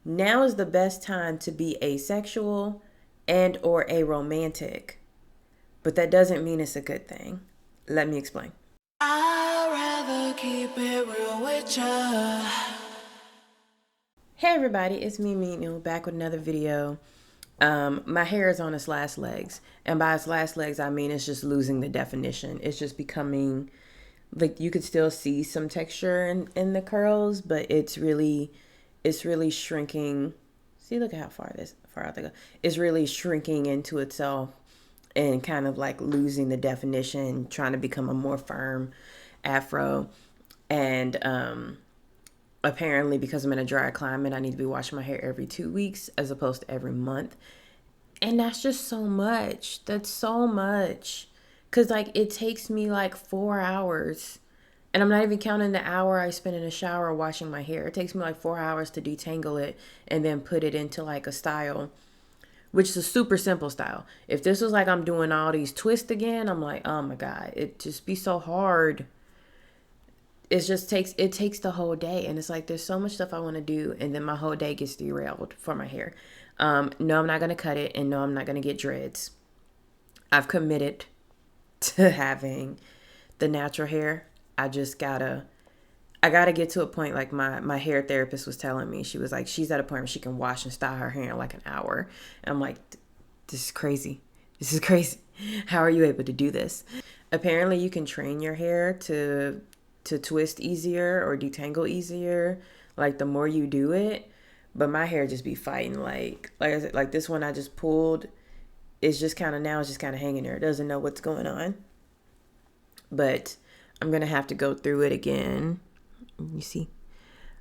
now is the best time to be asexual and or aromantic. But that doesn't mean it's a good thing. Let me explain. I'd rather keep it real with ya. Hey everybody, it's me, Mino, back with another video. My hair is on its last legs. And by its last legs, I mean it's just losing the definition. It's just becoming, like, you could still see some texture in the curls, but it's really shrinking. See, look at how far out they go. It's really shrinking into itself and kind of like losing the definition, trying to become a more firm afro. And apparently, because I'm in a dry climate, I need to be washing my hair every 2 weeks as opposed to every month. And that's just so much. That's so much. Because, like, it takes me like 4 hours. And I'm not even counting the hour I spend in the shower washing my hair. It takes me like 4 hours to detangle it and then put it into like a style, which is a super simple style. If this was like I'm doing all these twists again, I'm like, oh my God, it just be so hard. It takes the whole day, and it's like there's so much stuff I want to do, and then my whole day gets derailed for my hair. No, I'm not gonna cut it, and no, I'm not gonna get dreads. I've committed to having the natural hair. I gotta get to a point, like my hair therapist was telling me. She was like, she's at a point where she can wash and style her hair in like an hour. And I'm like, this is crazy. This is crazy. How are you able to do this? Apparently you can train your hair to twist easier or detangle easier, like the more you do it. But my hair just be fighting, like I said, like this one I just pulled, it's just kind of now it's just kind of hanging there. It doesn't know what's going on. But I'm gonna have to go through it again. You see,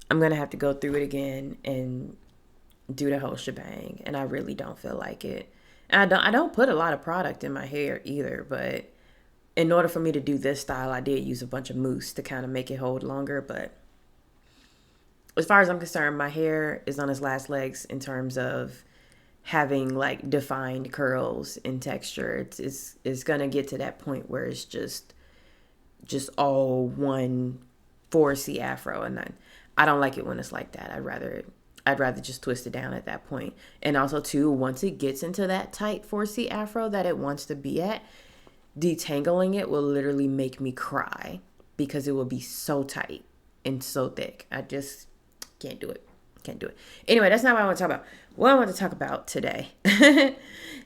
I'm gonna have to go through it again and do the whole shebang, and I really don't feel like it. And I don't put a lot of product in my hair either, but in order for me to do this style, I did use a bunch of mousse to kind of make it hold longer. But as far as I'm concerned, my hair is on its last legs in terms of having like defined curls and texture. It's gonna get to that point where it's just all one 4C afro, and I don't like it when it's like that. I'd rather just twist it down at that point. And also too, once it gets into that tight 4C afro that it wants to be at, detangling it will literally make me cry because it will be so tight and so thick. I just can't do it. Can't do it. Anyway, that's not what I want to talk about. What I want to talk about today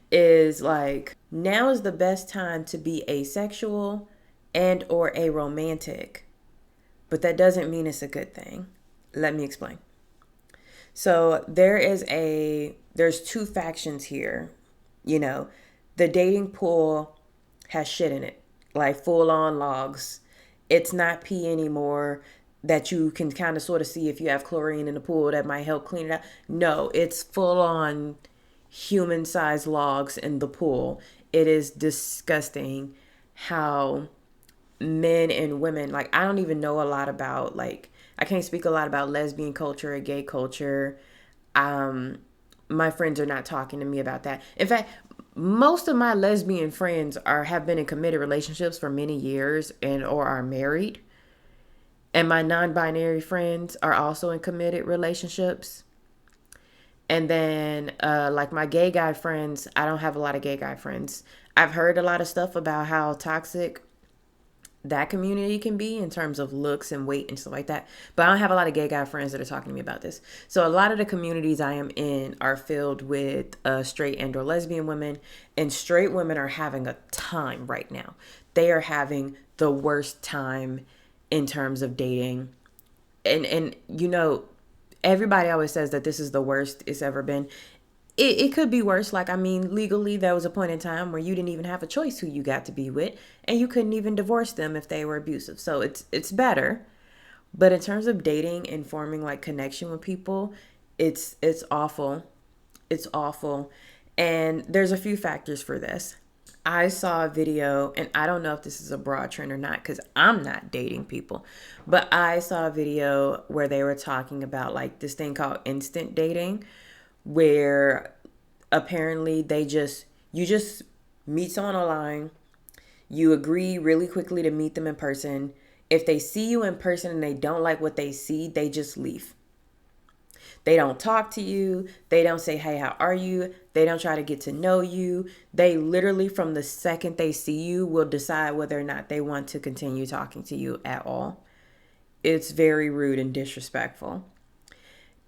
is like, now is the best time to be asexual and or aromantic. But that doesn't mean it's a good thing. Let me explain. So there's two factions here. You know, the dating pool has shit in it, like full on logs. It's not pee anymore that you can kind of sort of see if you have chlorine in the pool that might help clean it up. No, it's full on human sized logs in the pool. It is disgusting how men and women, like, I don't even know a lot about, like, I can't speak a lot about lesbian culture or gay culture. My friends are not talking to me about that. In fact, most of my lesbian friends have been in committed relationships for many years and or are married. And my non-binary friends are also in committed relationships. And then like my gay guy friends, I don't have a lot of gay guy friends. I've heard a lot of stuff about how toxic that community can be in terms of looks and weight and stuff like that. But I don't have a lot of gay guy friends that are talking to me about this. So a lot of the communities I am in are filled with straight and or lesbian women, and straight women are having a time right now. They are having the worst time in terms of dating. And you know, everybody always says that this is the worst it's ever been. It could be worse. Like, I mean, legally, there was a point in time where you didn't even have a choice who you got to be with, and you couldn't even divorce them if they were abusive. So it's better. But in terms of dating and forming like connection with people, it's awful. It's awful. And there's a few factors for this. I saw a video, and I don't know if this is a broad trend or not because I'm not dating people, but I saw a video where they were talking about like this thing called instant dating, where apparently you just meet someone online, you agree really quickly to meet them in person. If they see you in person and they don't like what they see, they just leave. They don't talk to you. They don't say, hey, how are you? They don't try to get to know you. They literally, from the second they see you, will decide whether or not they want to continue talking to you at all. It's very rude and disrespectful.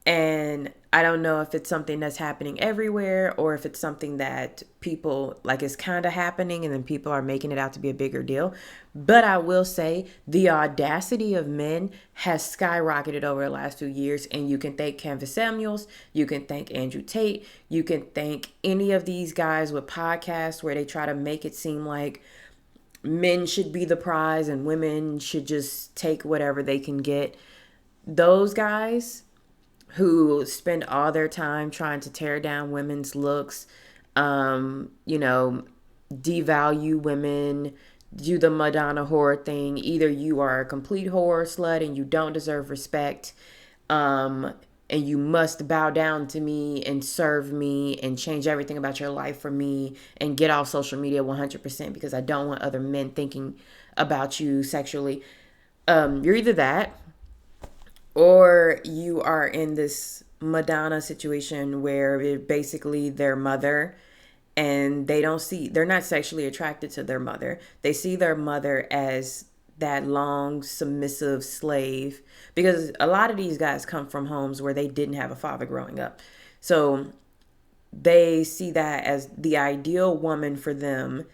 And I don't know if it's something that's happening everywhere or if it's something that people like is kind of happening and then people are making it out to be a bigger deal. But I will say the audacity of men has skyrocketed over the last few years. And you can thank Canvas Samuels, you can thank Andrew Tate, you can thank any of these guys with podcasts where they try to make it seem like men should be the prize and women should just take whatever they can get. Those guys who spend all their time trying to tear down women's looks, you know, devalue women, do the Madonna whore thing. Either you are a complete whore slut and you don't deserve respect, and you must bow down to me and serve me and change everything about your life for me and get off social media 100% because I don't want other men thinking about you sexually. You're either that or you are in this Madonna situation where it basically their mother, and they're not sexually attracted to their mother. They see their mother as that long submissive slave, because a lot of these guys come from homes where they didn't have a father growing up. So they see that as the ideal woman for them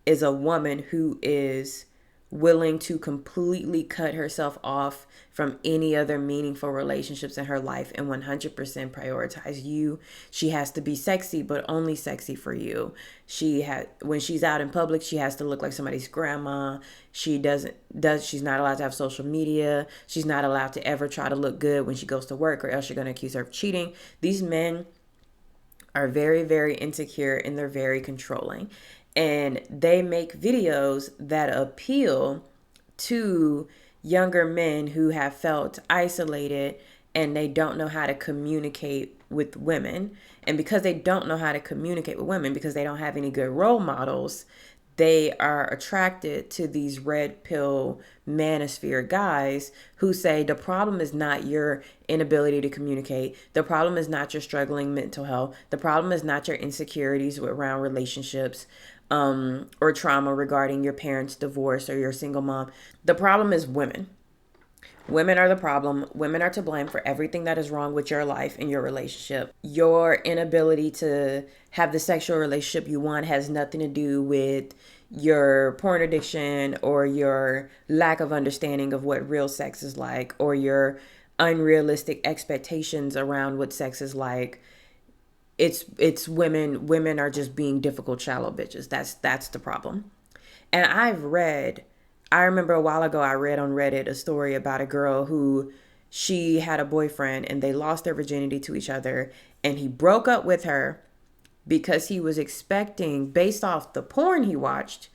is a woman who is willing to completely cut herself off from any other meaningful relationships in her life and 100% prioritize you. She has to be sexy, but only sexy for you. When she's out in public, she has to look like somebody's grandma. She's not allowed to have social media. She's not allowed to ever try to look good when she goes to work, or else you're going to accuse her of cheating. These men are very, very insecure and they're very controlling. And they make videos that appeal to younger men who have felt isolated and they don't know how to communicate with women. And because they don't know how to communicate with women, because they don't have any good role models, they are attracted to these red pill manosphere guys who say the problem is not your inability to communicate. The problem is not your struggling mental health. The problem is not your insecurities around relationships, or trauma regarding your parents' divorce or your single mom. The problem is women. Women are the problem. Women are to blame for everything that is wrong with your life and your relationship. Your inability to have the sexual relationship you want has nothing to do with your porn addiction or your lack of understanding of what real sex is like or your unrealistic expectations around what sex is like. It's women are just being difficult, shallow bitches. That's the problem. And I remember a while ago I read on Reddit a story about a girl who she had a boyfriend and they lost their virginity to each other, and he broke up with her because he was expecting, based off the porn he watched,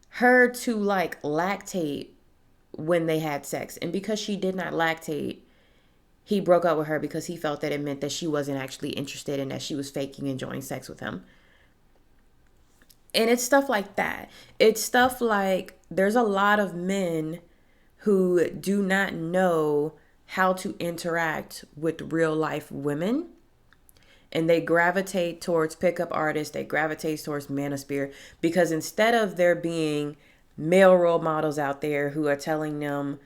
her to like lactate when they had sex. And because she did not lactate, he broke up with her because he felt that it meant that she wasn't actually interested and that she was faking enjoying sex with him. And it's stuff like that. It's stuff like there's a lot of men who do not know how to interact with real life women. And they gravitate towards pickup artists. They gravitate towards Manosphere because instead of there being male role models out there who are telling them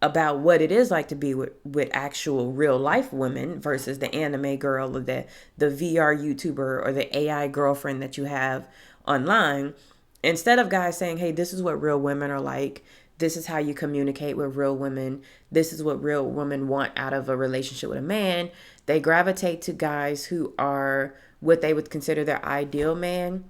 about what it is like to be with actual real life women versus the anime girl or the VR YouTuber or the AI girlfriend that you have online, instead of guys saying, hey, this is what real women are like, this is how you communicate with real women, this is what real women want out of a relationship with a man, they gravitate to guys who are what they would consider their ideal man.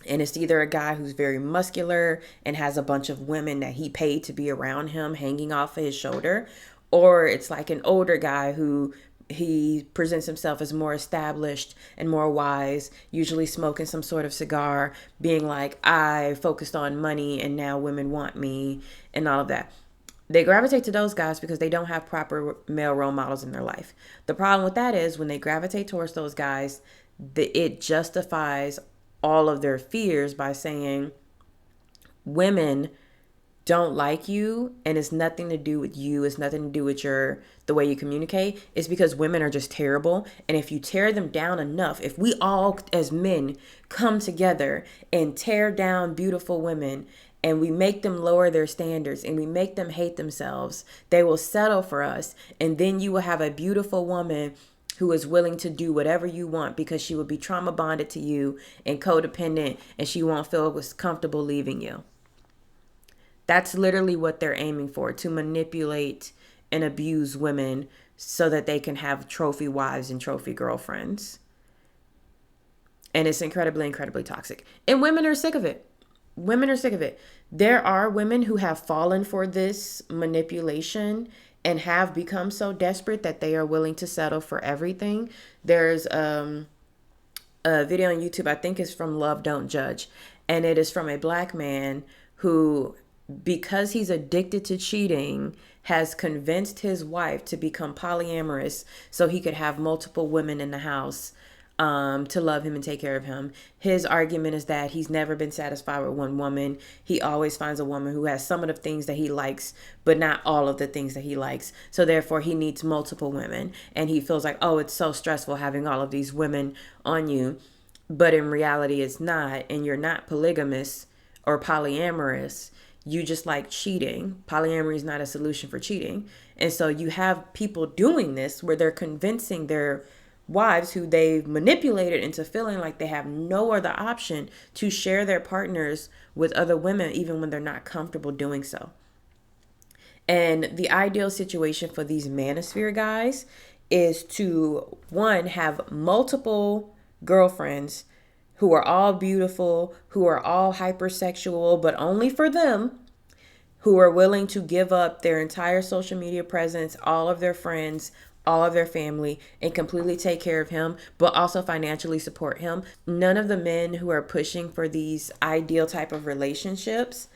And it's either a guy who's very muscular and has a bunch of women that he paid to be around him hanging off of his shoulder, or it's like an older guy who he presents himself as more established and more wise, usually smoking some sort of cigar, being like, I focused on money and now women want me and all of that. They gravitate to those guys because they don't have proper male role models in their life. The problem with that is when they gravitate towards those guys, it justifies all of their fears by saying women don't like you, and it's nothing to do with you, it's nothing to do with the way you communicate. It's because women are just terrible, and if you tear them down enough, if we all as men come together and tear down beautiful women, and we make them lower their standards, and we make them hate themselves, they will settle for us, and then you will have a beautiful woman who is willing to do whatever you want, because she will be trauma bonded to you and codependent, and she won't feel comfortable leaving you. That's literally what they're aiming for, to manipulate and abuse women so that they can have trophy wives and trophy girlfriends. And it's incredibly, incredibly toxic. And women are sick of it. Women are sick of it. There are women who have fallen for this manipulation and have become so desperate that they are willing to settle for everything. There's a video on YouTube, I think it's from Love Don't Judge. And it is from a black man who, because he's addicted to cheating, has convinced his wife to become polyamorous so he could have multiple women in the house, to love him and take care of him. His argument is that he's never been satisfied with one woman. He always finds a woman who has some of the things that he likes, but not all of the things that he likes. So therefore, he needs multiple women. And he feels like, oh, it's so stressful having all of these women on you. But in reality, it's not. And you're not polygamous or polyamorous. You just like cheating. Polyamory is not a solution for cheating. And so you have people doing this where they're convincing their wives, who they've manipulated into feeling like they have no other option, to share their partners with other women, even when they're not comfortable doing so. And the ideal situation for these manosphere guys is to, one, have multiple girlfriends who are all beautiful, who are all hypersexual, but only for them, who are willing to give up their entire social media presence, all of their friends, all of their family, and completely take care of him, but also financially support him. None of the men who are pushing for these ideal type of relationships,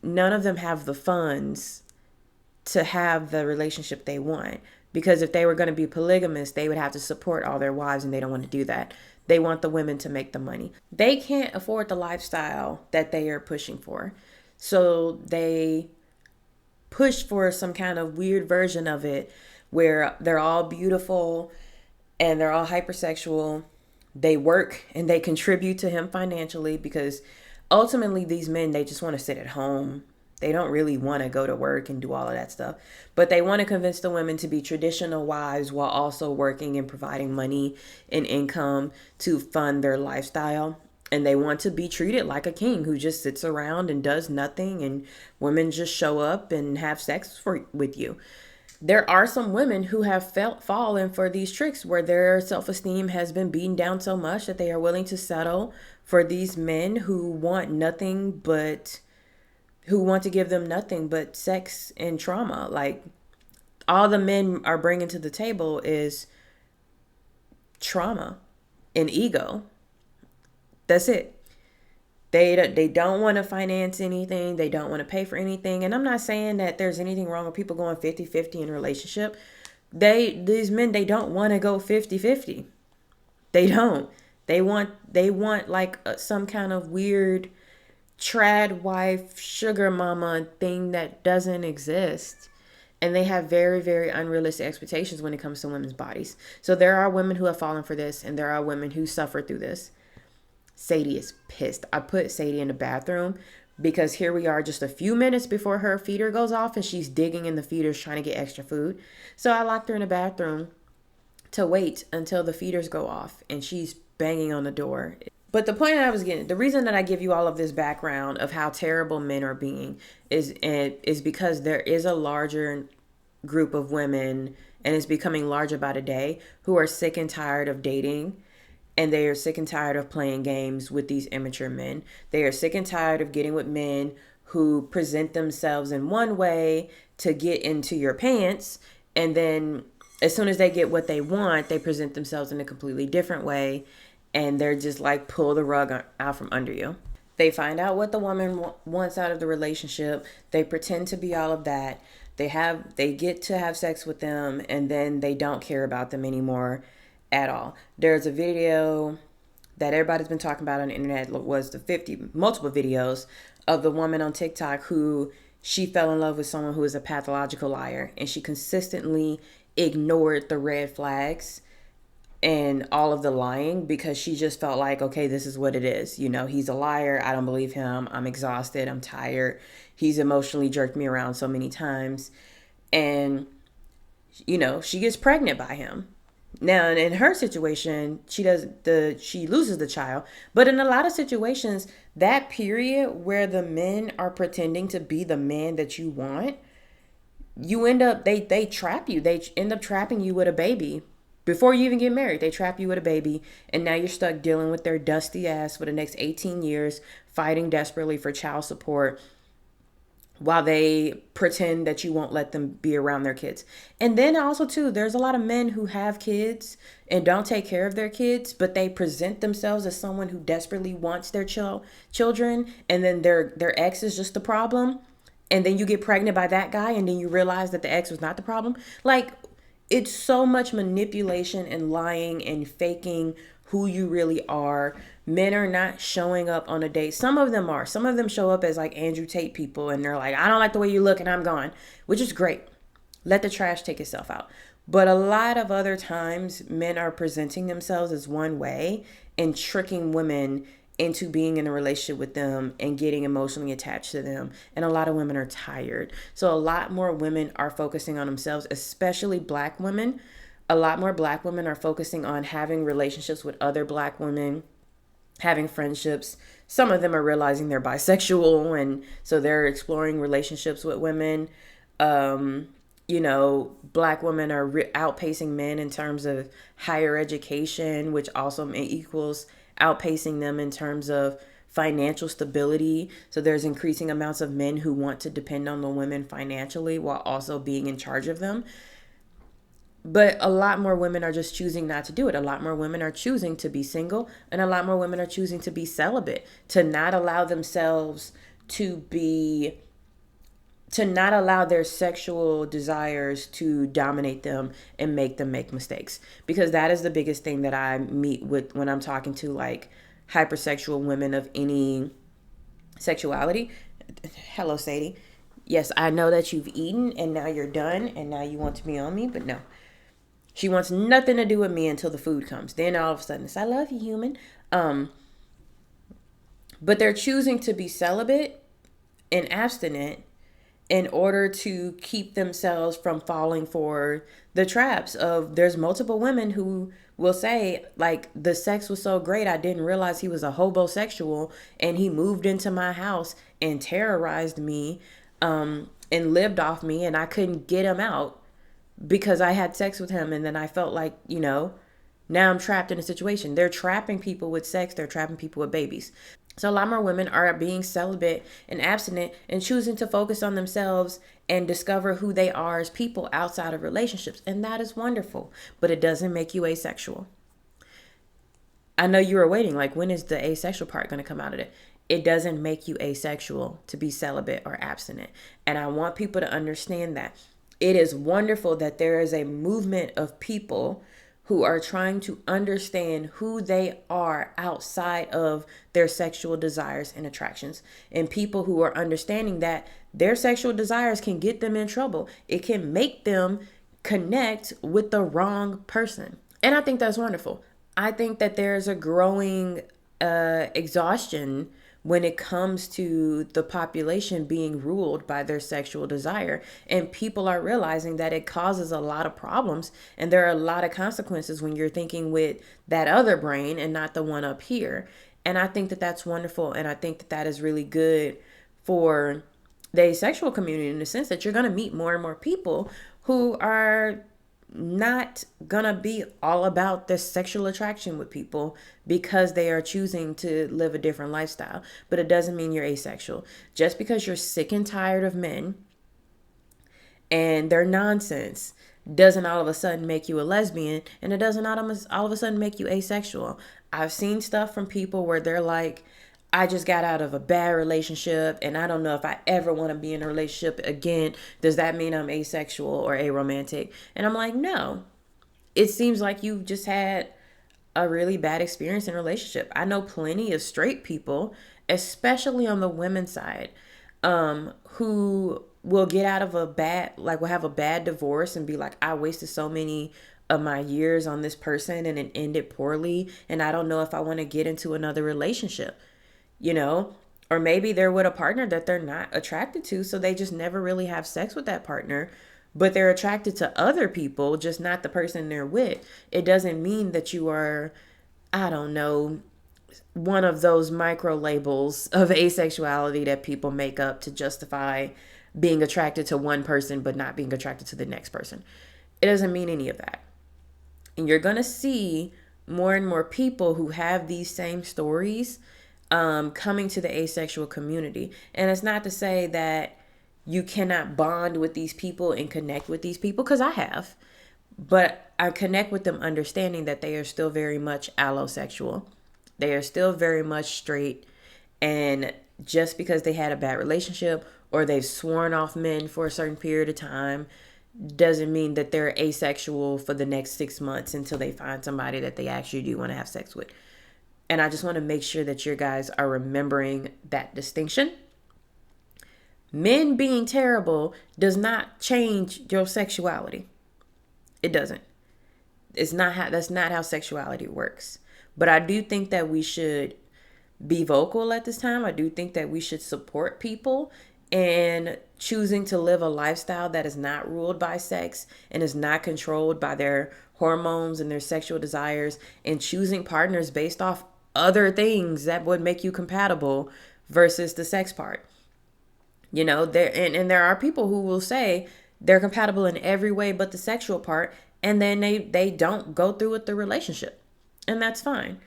none of them have the funds to have the relationship they want. Because if they were going to be polygamous, they would have to support all their wives, and they don't want to do that. They want the women to make the money. They can't afford the lifestyle that they are pushing for. So they push for some kind of weird version of it where they're all beautiful and they're all hypersexual. They work and they contribute to him financially, because ultimately these men, they just want to sit at home. They don't really want to go to work and do all of that stuff. But they want to convince the women to be traditional wives while also working and providing money and income to fund their lifestyle. And they want to be treated like a king who just sits around and does nothing, and women just show up and have sex with you. There are some women who have fallen for these tricks where their self-esteem has been beaten down so much that they are willing to settle for these men who want to give them nothing but sex and trauma. Like, all the men are bringing to the table is trauma and ego. That's it. They don't want to finance anything. They don't want to pay for anything. And I'm not saying that there's anything wrong with people going 50-50 in a relationship. These men, they don't want to go 50-50. They don't. They want like some kind of weird trad wife, sugar mama thing that doesn't exist. And they have very, very unrealistic expectations when it comes to women's bodies. So there are women who have fallen for this, and there are women who suffer through this. Sadie is pissed. I put Sadie in the bathroom because here we are just a few minutes before her feeder goes off, and she's digging in the feeders trying to get extra food. So I locked her in the bathroom to wait until the feeders go off, and she's banging on the door. But the point I was getting, the reason that I give you all of this background of how terrible men are being is because there is a larger group of women, and it's becoming larger by the day, who are sick and tired of dating. And they are sick and tired of playing games with these immature men. They are sick and tired of getting with men who present themselves in one way to get into your pants. And then as soon as they get what they want, they present themselves in a completely different way. And they're just like, pull the rug out from under you. They find out what the woman wants out of the relationship. They pretend to be all of that. They get to have sex with them, and then they don't care about them anymore at all. There's a video that everybody's been talking about on the internet was the 50 multiple videos of the woman on TikTok who she fell in love with someone who is a pathological liar, and she consistently ignored the red flags and all of the lying because she just felt like, okay, this is what it is. You know, he's a liar. I don't believe him. I'm exhausted. I'm tired. He's emotionally jerked me around so many times. And, you know, she gets pregnant by him. Now, in her situation, she loses the child, but in a lot of situations, that period where the men are pretending to be the man that you want, you end up they trap you. They end up trapping you with a baby. Before you even get married, they trap you with a baby, and now you're stuck dealing with their dusty ass for the next 18 years, fighting desperately for child support while they pretend that you won't let them be around their kids. And then also too, there's a lot of men who have kids and don't take care of their kids, but they present themselves as someone who desperately wants their children, and then their ex is just the problem. And then you get pregnant by that guy, and then you realize that the ex was not the problem. Like, it's so much manipulation and lying and faking who you really are. Men are not showing up on a date. Some of them are. Some of them show up as like Andrew Tate people, and they're like, I don't like the way you look and I'm gone, which is great. Let the trash take itself out. But a lot of other times, men are presenting themselves as one way and tricking women into being in a relationship with them and getting emotionally attached to them. And a lot of women are tired. So a lot more women are focusing on themselves, especially black women. A lot more black women are focusing on having relationships with other black women, having friendships. Some of them are realizing they're bisexual, and so they're exploring relationships with women. You know, black women are outpacing men in terms of higher education, which also equals outpacing them in terms of financial stability. So there's increasing amounts of men who want to depend on the women financially while also being in charge of them. But a lot more women are just choosing not to do it. A lot more women are choosing to be single, and a lot more women are choosing to be celibate, to not allow themselves to not allow their sexual desires to dominate them and make them make mistakes. Because that is the biggest thing that I meet with when I'm talking to like hypersexual women of any sexuality. Hello, Sadie. Yes, I know that you've eaten and now you're done and now you want to be on me, but no. She wants nothing to do with me until the food comes. Then all of a sudden it's, I love you, human. But they're choosing to be celibate and abstinent in order to keep themselves from falling for the traps of, there's multiple women who will say like, the sex was so great I didn't realize he was a hobosexual, and he moved into my house and terrorized me, and lived off me, and I couldn't get him out because I had sex with him, and then I felt like, you know, now I'm trapped in a situation. They're trapping people with sex. They're trapping people with babies. So a lot more women are being celibate and abstinent and choosing to focus on themselves and discover who they are as people outside of relationships. And that is wonderful, but it doesn't make you asexual. I know you were waiting, like, when is the asexual part going to come out of it? It doesn't make you asexual to be celibate or abstinent. And I want people to understand that. It is wonderful that there is a movement of people who are trying to understand who they are outside of their sexual desires and attractions. And people who are understanding that their sexual desires can get them in trouble. It can make them connect with the wrong person. And I think that's wonderful. I think that there's a growing exhaustion when it comes to the population being ruled by their sexual desire. And people are realizing that it causes a lot of problems, and there are a lot of consequences when you're thinking with that other brain and not the one up here. And I think that that's wonderful, and I think that that is really good for the asexual community, in the sense that you're going to meet more and more people who are not gonna be all about their sexual attraction with people because they are choosing to live a different lifestyle. But it doesn't mean you're asexual. Just because you're sick and tired of men and their nonsense doesn't all of a sudden make you a lesbian, and it doesn't all of a sudden make you asexual. I've seen stuff from people where they're like, I just got out of a bad relationship and I don't know if I ever want to be in a relationship again. Does that mean I'm asexual or aromantic? And I'm like, no. It seems like you just had a really bad experience in a relationship. I know plenty of straight people, especially on the women's side, who will get out of a bad, like will have a bad divorce and be like, I wasted so many of my years on this person and it ended poorly. And I don't know if I want to get into another relationship, you know? Or maybe they're with a partner that they're not attracted to, so they just never really have sex with that partner, but they're attracted to other people, just not the person they're with. It doesn't mean that you are, I don't know, one of those micro labels of asexuality that people make up to justify being attracted to one person but not being attracted to the next person. It doesn't mean any of that. And you're going to see more and more people who have these same stories coming to the asexual community. And it's not to say that you cannot bond with these people and connect with these people, because I have. But I connect with them understanding that they are still very much allosexual. They are still very much straight. And just because they had a bad relationship or they've sworn off men for a certain period of time doesn't mean that they're asexual for the next 6 months until they find somebody that they actually do want to have sex with. And I just want to make sure that you guys are remembering that distinction. Men being terrible does not change your sexuality. It doesn't. That's not how sexuality works. But I do think that we should be vocal at this time. I do think that we should support people in choosing to live a lifestyle that is not ruled by sex and is not controlled by their hormones and their sexual desires, and choosing partners based off other things that would make you compatible versus the sex part. You know, there are people who will say they're compatible in every way but the sexual part, and then they don't go through with the relationship. And that's fine.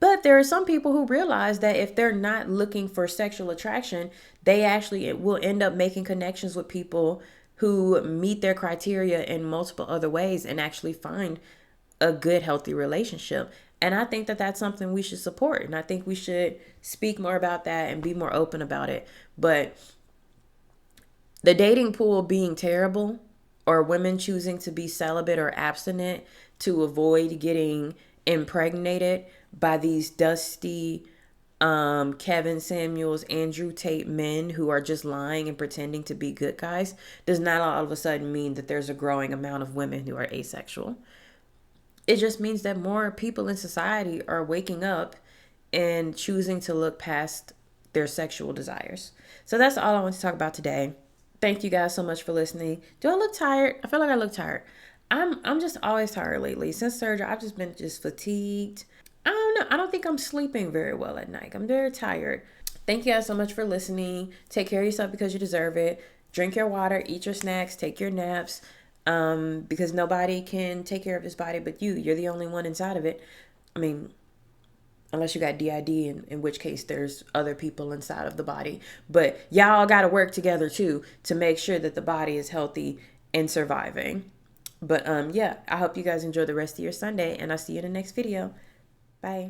But there are some people who realize that if they're not looking for sexual attraction, they actually will end up making connections with people who meet their criteria in multiple other ways and actually find a good, healthy relationship. And I think that that's something we should support. And I think we should speak more about that and be more open about it. But the dating pool being terrible, or women choosing to be celibate or abstinent to avoid getting impregnated by these dusty Kevin Samuels, Andrew Tate men who are just lying and pretending to be good guys, does not all of a sudden mean that there's a growing amount of women who are asexual. It just means that more people in society are waking up and choosing to look past their sexual desires. So that's all I want to talk about today. Thank you guys so much for listening. Do I look tired? I feel like I look tired. I'm just always tired lately. Since surgery, I've just been fatigued. I don't know. I don't think I'm sleeping very well at night. I'm very tired. Thank you guys so much for listening. Take care of yourself because you deserve it. Drink your water, eat your snacks, take your naps. Because nobody can take care of this body but you. You're the only one inside of it. I mean, unless you got DID, in which case there's other people inside of the body. But y'all got to work together too to make sure that the body is healthy and surviving. But yeah, I hope you guys enjoy the rest of your Sunday, and I'll see you in the next video. Bye.